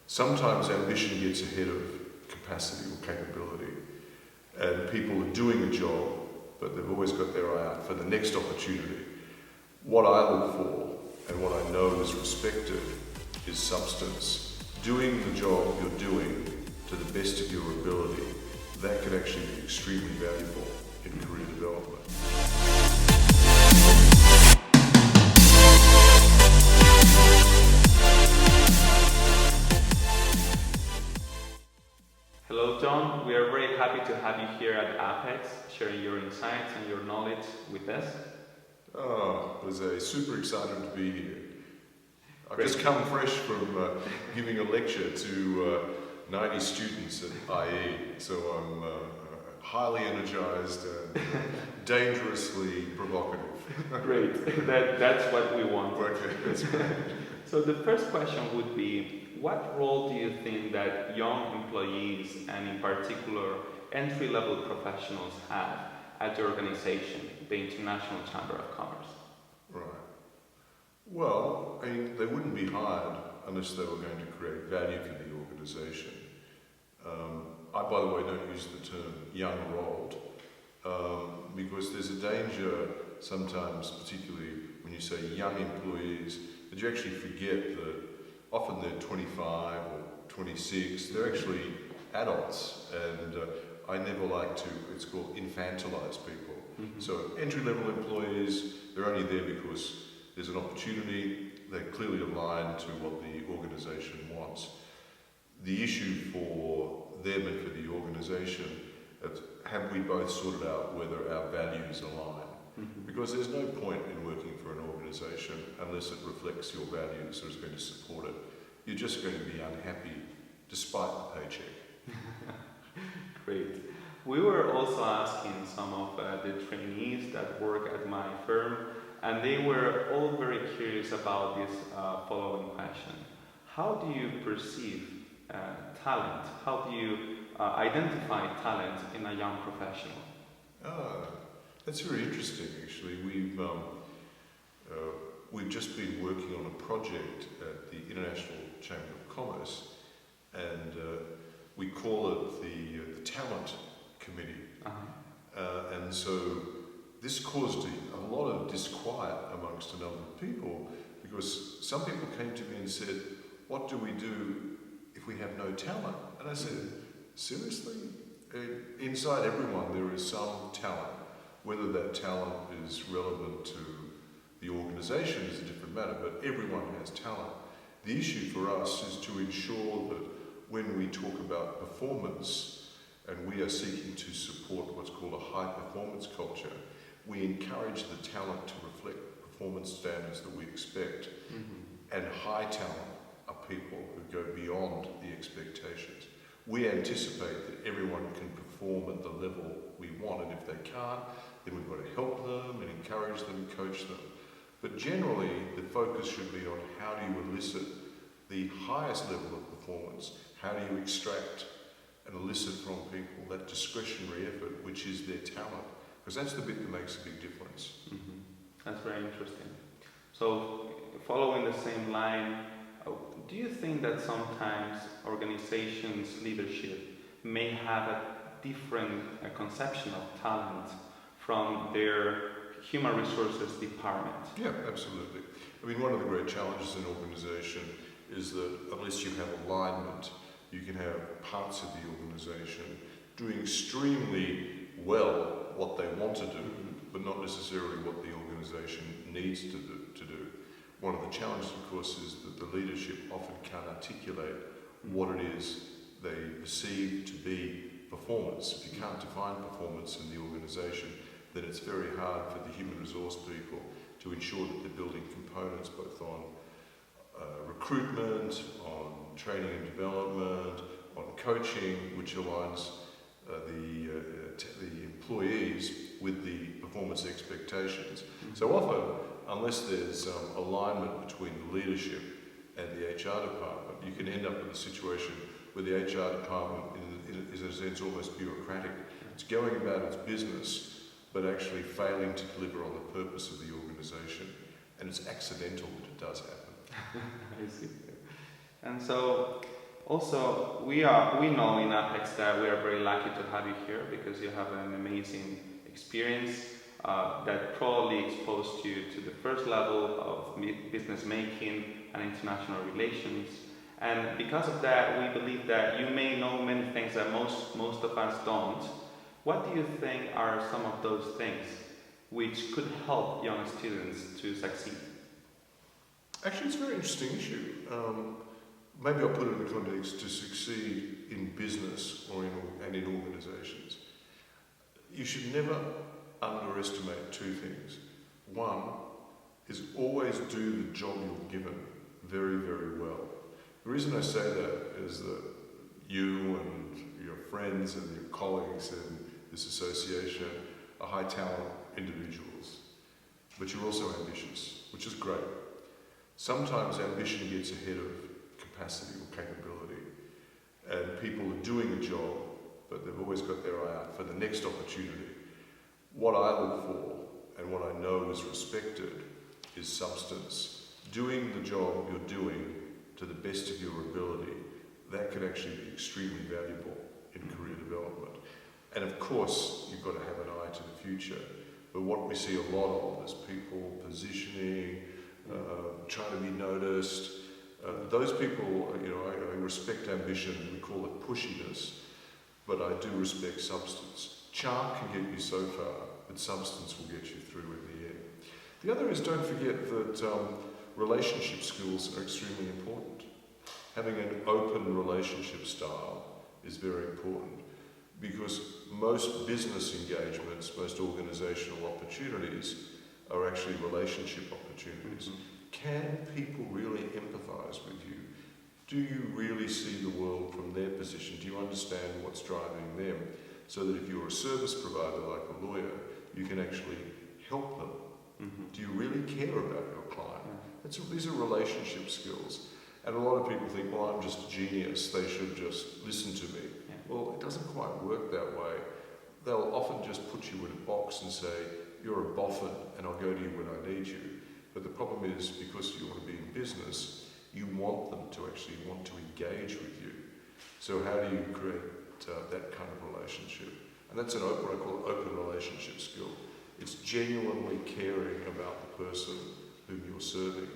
Sometimes ambition gets ahead of capacity or capability, and people are doing a job, but they've always got their eye out for the next opportunity. What I look for, and what I know is respected, is substance. Doing the job you're doing to the best of your ability, that can actually be extremely valuable in career development. Hello John, we are very happy to have you here at Apex, sharing your insights and your knowledge with us. Oh, I was super excited to be here. I've just come fresh from giving a lecture to 90 students at IE, so I'm highly energized and dangerously provocative. Great, that's what we want. Okay, that's great. So the first question would be, what role do you think that young employees, and in particular entry-level professionals, have at the organization, the International Chamber of Commerce? Right. Well, I mean, they wouldn't be hired unless they were going to create value for the organization. I, by the way, don't use the term young or old, because there's a danger sometimes, particularly when you say young employees, that you actually forget that often they're 25 or 26, they're actually adults, and I never like to, it's called infantilize people. Mm-hmm. So entry-level employees, they're only there because there's an opportunity, they're clearly aligned to what the organisation wants. The issue for them and for the organisation is, have we both sorted out whether our values align? Mm-hmm. Because there's no point in working for an organisation unless it reflects your values or is going to support it. You're just going to be unhappy despite the paycheck. Great. We were also asking some of the trainees that work at my firm, and they were all very curious about this following question. How do you perceive talent? How do you identify talent in a young professional? That's very interesting, actually. We've just been working on a project at the International Chamber of Commerce, and we call it the Talent Committee. Uh-huh. And so this caused a lot of disquiet amongst a number of people, because some people came to me and said, what do we do if we have no talent? And I said, seriously? Inside everyone there is some talent. Whether that talent is relevant to the organisation is a different matter, but everyone has talent. The issue for us is to ensure that when we talk about performance, and we are seeking to support what's called a high performance culture, we encourage the talent to reflect performance standards that we expect. Mm-hmm. And high talent are people who go beyond the expectations. We anticipate that everyone can perform at the level we want, and if they can't, then we've got to help them and encourage them, coach them. But generally, the focus should be on how do you elicit the highest level of performance, how do you extract and elicit from people that discretionary effort, which is their talent, because that's the bit that makes a big difference. Mm-hmm. That's very interesting. So, following the same line, do you think that sometimes organizations' leadership may have a different conception of talent from their human resources department? Yeah, absolutely. I mean, one of the great challenges in an organization is that unless you have alignment, you can have parts of the organization doing extremely well what they want to do, but not necessarily what the organization needs to do. One of the challenges, of course, is that the leadership often can't articulate what it is they perceive to be performance. If you can't define performance in the organization, then it's very hard for the human resource people to ensure that they're building components both on recruitment, on training and development, on coaching, which aligns the employees with the performance expectations. Mm-hmm. So often, unless there's alignment between the leadership and the HR department, you can end up in a situation where the HR department is in a sense almost bureaucratic. It's going about its business, but actually failing to deliver on the purpose of the organisation, and it's accidental that it does happen. I see. And so, Also, we know in Apex that we are very lucky to have you here because you have an amazing experience that probably exposed you to the first level of business making and international relations. And because of that, we believe that you may know many things that most of us don't. What do you think are some of those things which could help young students to succeed? Actually, it's a very interesting issue. Maybe I'll put it in the context to succeed in business or in organisations. You should never underestimate two things. One is always do the job you're given very, very well. The reason I say that is that you and your friends and your colleagues in this association are high talent individuals, but you're also ambitious, which is great. Sometimes ambition gets ahead of capacity or capability, and people are doing a job, but they've always got their eye out for the next opportunity. What I look for and what I know is respected is substance. Doing the job you're doing to the best of your ability, that can actually be extremely valuable in career development. And of course, you've got to have an eye to the future. But what we see a lot of is people positioning, trying to be noticed. Those people, I respect ambition, we call it pushiness, but I do respect substance. Charm can get you so far, but substance will get you through in the end. The other is, don't forget that relationship skills are extremely important. Having an open relationship style is very important because most business engagements, most organisational opportunities are actually relationship opportunities. Can people really empathise with you? Do you really see the world from their position? Do you understand what's driving them? So that if you're a service provider like a lawyer, you can actually help them. Do you really care about your client? These are relationship skills. And a lot of people think, well, I'm just a genius, they should just listen to me. Well, it doesn't quite work that way. They'll often just put you in a box and say, you're a boffin and I'll go to you when I need you. But the problem is, because you want to be in business, you want them to actually want to engage with you. So how do you create that kind of relationship? And that's what I call an open relationship skill. It's genuinely caring about the person whom you're serving.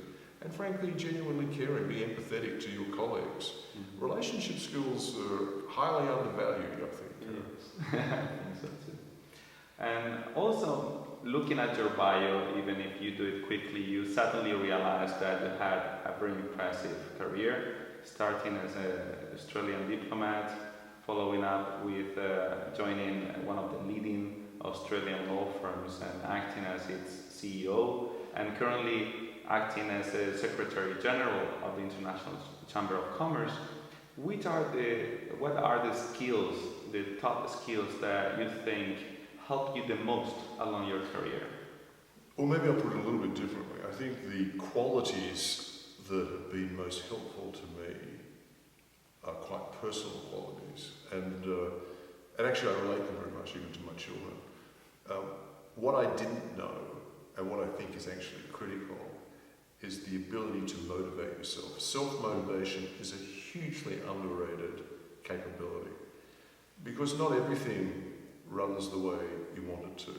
And frankly, genuinely caring, be empathetic to your colleagues. Relationship skills are highly undervalued, I think. Yes. I think so too. And also, looking at your bio, even if you do it quickly, you suddenly realize that you had a very impressive career, starting as an Australian diplomat, following up with joining one of the leading Australian law firms and acting as its CEO, and currently acting as a Secretary General of the International Chamber of Commerce. What are the skills, the top skills that you think helped you the most along your career? Well, maybe I'll put it a little bit differently. I think the qualities that have been most helpful to me are quite personal qualities, and actually I relate them very much even to my children. What I didn't know, and what I think is actually critical, is the ability to motivate yourself. Self-motivation is a hugely underrated capability, because not everything runs the way you want it to.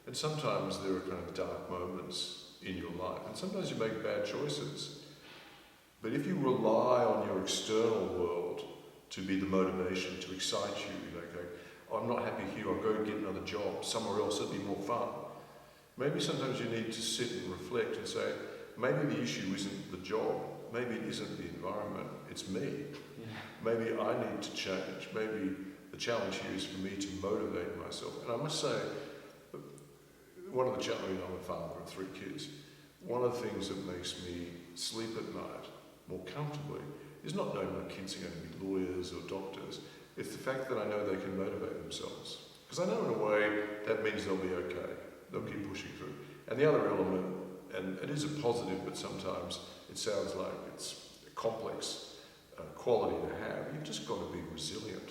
And sometimes there are kind of dark moments in your life, and sometimes you make bad choices. But if you rely on your external world to be the motivation to excite you, okay, I'm not happy here, I'll go get another job somewhere else, it'll be more fun. Maybe sometimes you need to sit and reflect and say, maybe the issue isn't the job, maybe it isn't the environment, it's me. Maybe I need to change, maybe the challenge here is for me to motivate myself. And I must say, one of the challenges, I'm a father of 3 kids, one of the things that makes me sleep at night more comfortably is not knowing my kids are going to be lawyers or doctors. It's the fact that I know they can motivate themselves. Because I know in a way that means they'll be okay. They'll keep pushing through. And the other element, and it is a positive, but sometimes it sounds like it's a complex quality to have, you've just got to be resilient.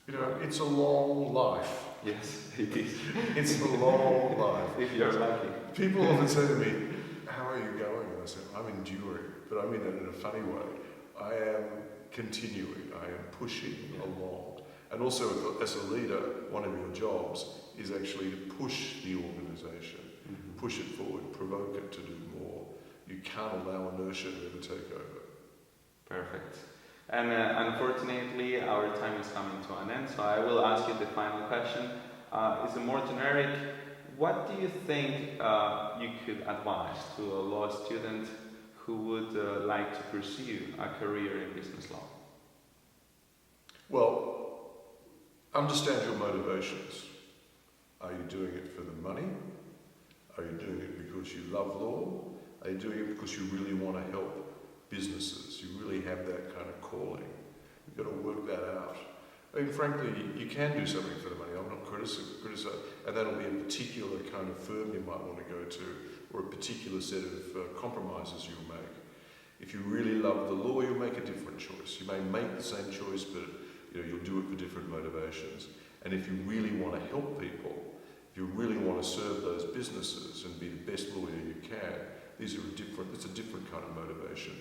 You know, it's a long life. Yes, it is. It's a long life. If you're lucky. People often say to me, how are you going? And I say, I'm enduring. But I mean that in a funny way. I am continuing. I am pushing along. And also, as a leader, one of your jobs is actually to push the organisation, push it forward, provoke it to do more. You can't allow inertia to ever take over. Perfect. And unfortunately, our time is coming to an end, so I will ask you the final question. It's a more generic. What do you think you could advise to a law student who would like to pursue a career in business law? Well, understand your motivations. Are you doing it for the money? Are you doing it because you love law? Are you doing it because you really want to help businesses? You really have that kind of calling. You've got to work that out. I mean, frankly, you can do something for the money. I'm not criticizing, and that'll be a particular kind of firm you might want to go to, or a particular set of compromises you'll make. If you really love the law, you'll make a different choice. You may make the same choice, but you'll do it for different motivations. And if you really want to help people, if you really want to serve those businesses and be the best lawyer you can, it's a different kind of motivation.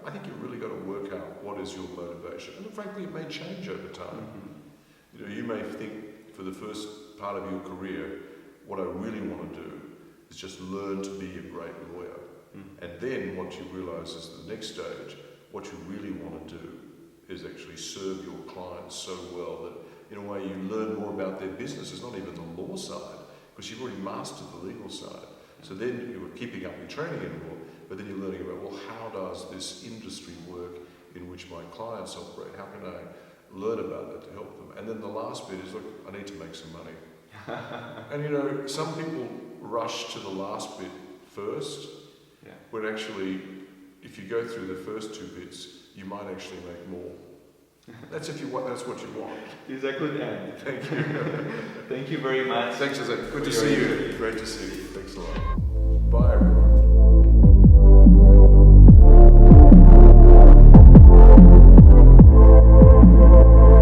I think you've really got to work out what is your motivation. And frankly, it may change over time. You may think for the first part of your career, what I really want to do is just learn to be a great lawyer. And then what you realise is the next stage, what you really want to do is actually serve your clients so well that in a way you learn more about their business. It's not even the law side, because you've already mastered the legal side. So then you're keeping up your training in law, but then you're learning about, well, how does this industry work in which my clients operate? How can I learn about that to help them? And then the last bit is, look, I need to make some money. And some people rush to the last bit first, when actually, if you go through the first two bits, you might actually make more. That's what you want. It's a good end. Thank you. Thank you very much. Thanks, Jose. Good to see you. Great to see you.